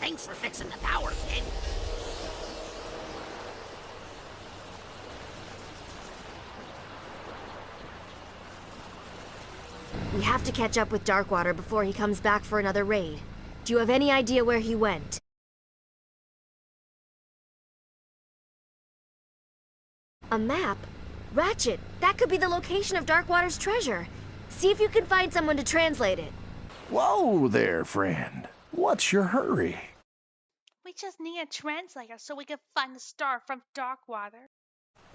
Thanks for fixing the power, kid. We have to catch up with Darkwater before he comes back for another raid. Do you have any idea where he went? A map? Ratchet, that could be the location of Darkwater's treasure. See if you can find someone to translate it. Whoa there, friend. What's your hurry? We just need a translator so we can find the star from Darkwater.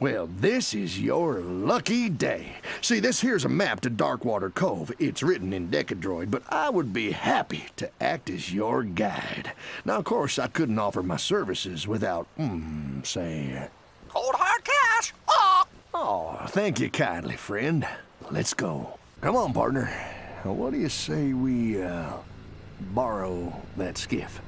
Well, this is your lucky day. See, this here's a map to Darkwater Cove. It's written in Decadroid, but I would be happy to act as your guide. Now, of course, I couldn't offer my services without, say... Cold hard cash! Oh! Oh, thank you kindly, friend. Let's go. Come on, partner. What do you say we, borrow that skiff?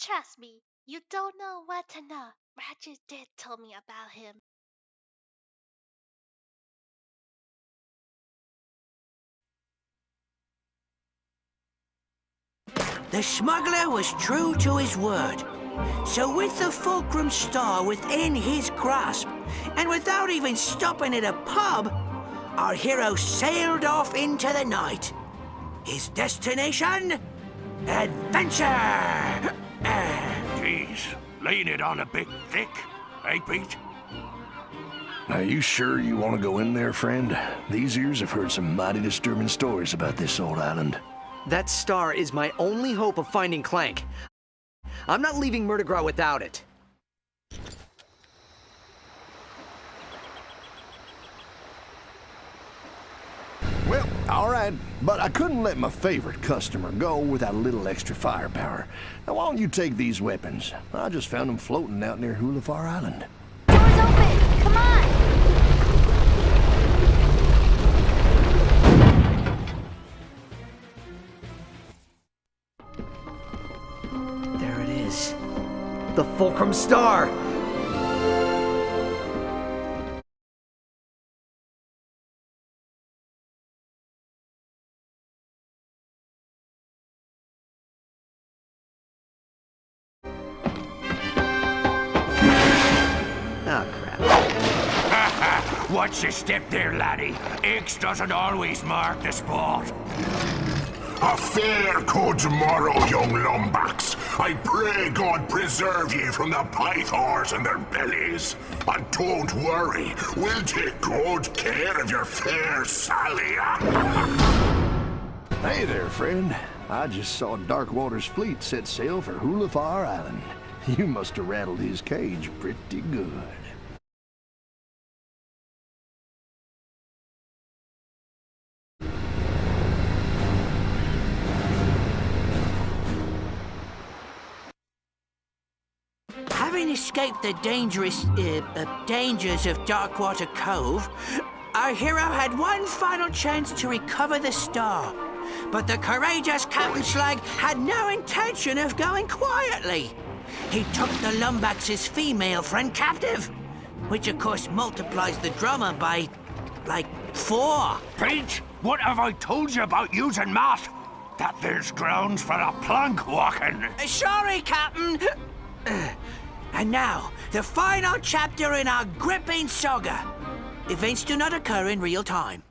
Trust me, you don't know what to know. Ratchet did tell me about him. The smuggler was true to his word. So with the fulcrum star within his grasp, and without even stopping at a pub, our hero sailed off into the night. His destination? Adventure! Jeez, laying it on a bit thick, eh, Beart? Are you sure you want to go in there, friend? These ears have heard some mighty disturbing stories about this old island. That star is my only hope of finding Clank. I'm not leaving Murdergraw without it. Well, all right, but I couldn't let my favorite customer go without a little extra firepower. Now, why don't you take these weapons? I just found them floating out near Hulafar Island. Door's open! Come on! There it is. The Fulcrum Star! Oh, crap. Watch your step there, laddie. X doesn't always mark the spot. A fair good tomorrow, young lumbax. I pray God preserve ye from the pythons and their bellies. And don't worry, we'll take good care of your fair Sally. Hey there, friend. I just saw Darkwater's fleet set sail for Hulafar Island. You must have rattled his cage pretty good. Having escaped the dangers of Darkwater Cove, our hero had one final chance to recover the star. But the courageous Captain Slag had no intention of going quietly. He took the Lumbax's female friend captive, which of course multiplies the drama by, like, 4. Beart, what have I told you about using math? That there's grounds for a plank walking. Sorry, Captain. And now, the final chapter in our gripping saga. Events do not occur in real time.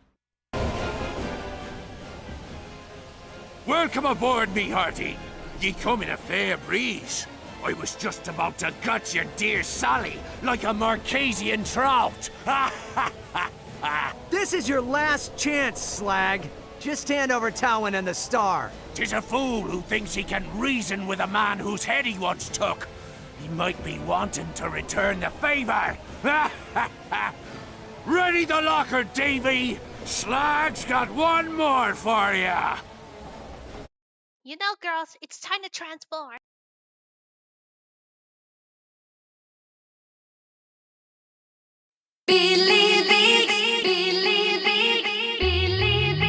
Welcome aboard, me hearty. Ye come in a fair breeze. I was just about to gut your dear Sally like a Marquesian trout. This is your last chance, Slag. Just hand over Towin and the star. 'Tis a fool who thinks he can reason with a man whose head he once took. He might be wanting to return the favor. Ready the locker, Davy. Slag's got one more for ya. You know, girls, it's time to transform. Believe it, believe it, believe it.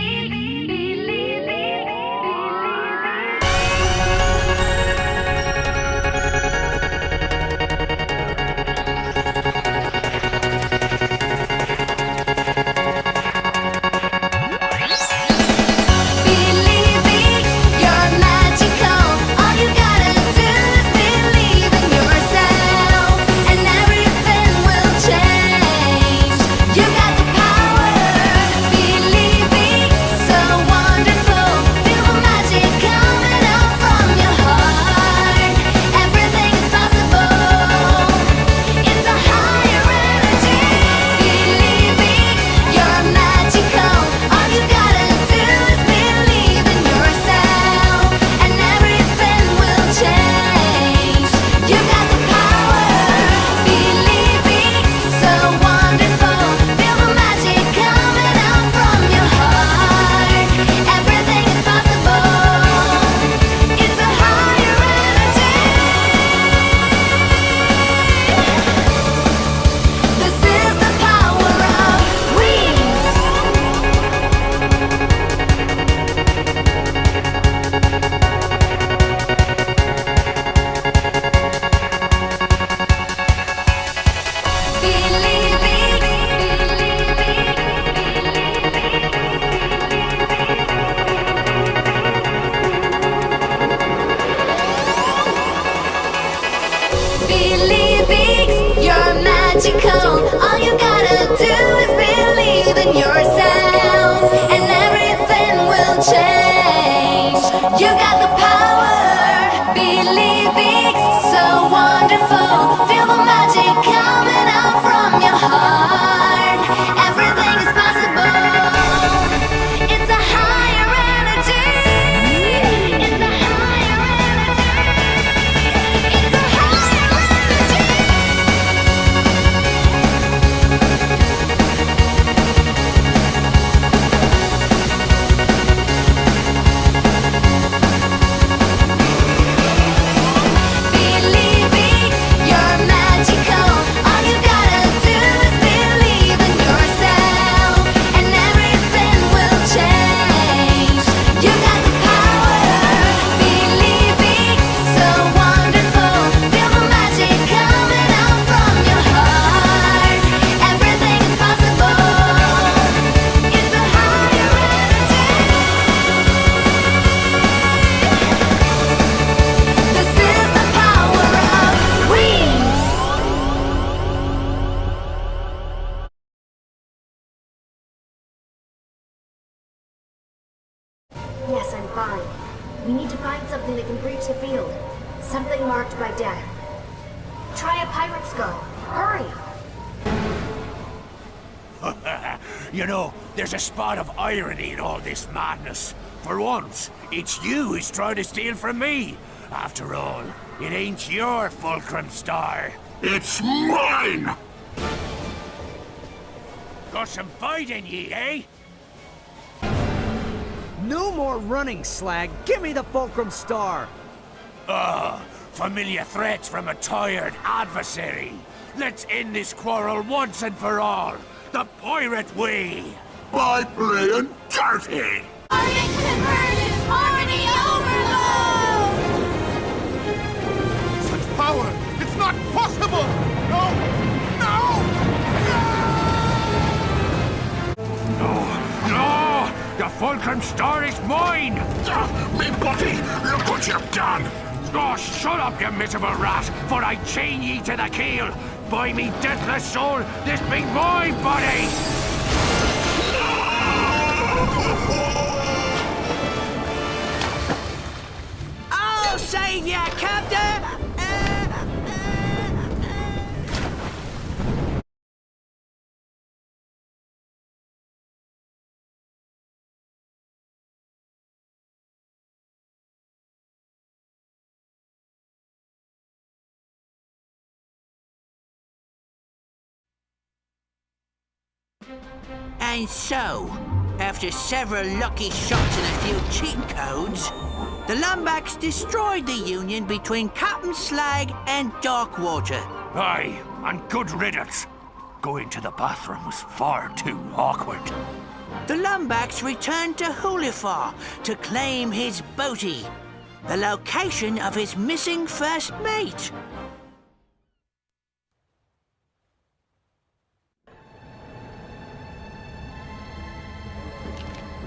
wonderful. Feel the magic coming out from your heart. Everything is possible. It's a higher energy. It's a higher energy. It's a higher energy. Believing you're magical. All you gotta do is believe in yourself, and everything will change. You got the power. Believing so wonderful. Feel the magic coming out from your heart. Everything is possible. It's a higher energy. This is the power of wings. Yes, I'm fine. We need to find something that can breach the field. Something marked by death. Try a pirate skull. Hurry! You know, there's a spot of irony in all this madness. For once, it's you who's trying to steal from me. After all, it ain't your fulcrum star. It's mine! Got some fight in ye, eh? No more running, Slag. Give me the Fulcrum Star. Familiar threats from a tired adversary. Let's end this quarrel once and for all. The pirate way. By playing dirty! Harmony overload! Such power! It's not possible! No! No! No! The fulcrum star is mine! Me buddy, look what you've done! Oh, shut up, you miserable rat, for I chain ye to the keel. By me deathless soul, this be my body! I'll save ya, Captain! And so, after several lucky shots and a few cheat codes, the Lumbacks destroyed the union between Captain Slag and Darkwater. Aye, and good riddance. Going to the bathroom was far too awkward. The Lumbacks returned to Hulifar to claim his boaty, the location of his missing first mate.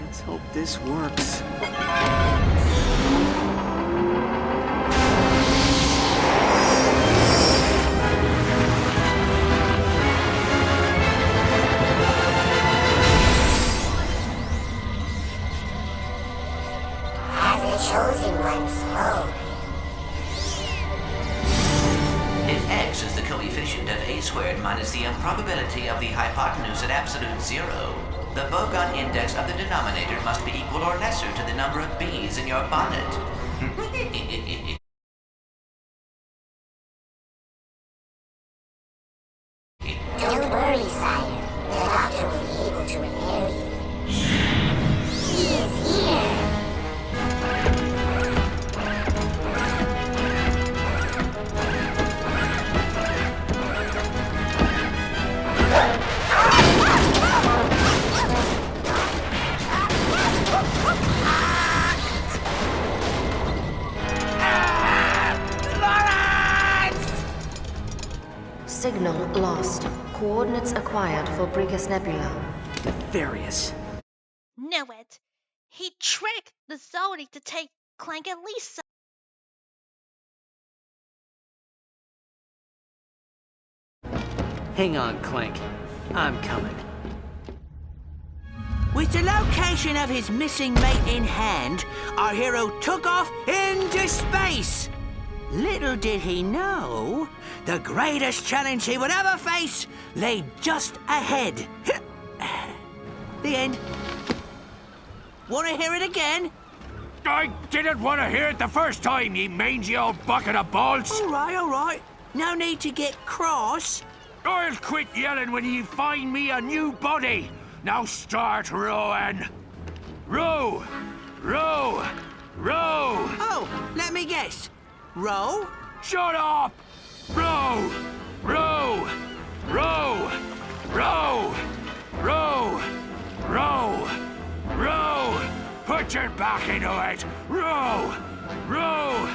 Let's hope this works. As the chosen one spoke. If x is the coefficient of a squared minus the improbability of the hypotenuse at absolute zero, the bogon index of the denominator must be equal or lesser to the number of bees in your bonnet. Don't worry, sire. The doctor will be able to repair you. He is here. Signal lost. Coordinates acquired for Brigus Nebula. Nefarious. Knew it. He tricked the Zodi to take Clank and Lisa. Hang on, Clank. I'm coming. With the location of his missing mate in hand, our hero took off into space. Little did he know, the greatest challenge he would ever face lay just ahead. The end. Want to hear it again? I didn't want to hear it the first time, you mangy old bucket of balls. All right. No need to get cross. I'll quit yelling when you find me a new body. Now start rowing. Row, row, row. Oh, let me guess. Row? Shut up! Row, row, row, row, row, row, row. Put your back into it. Row, row,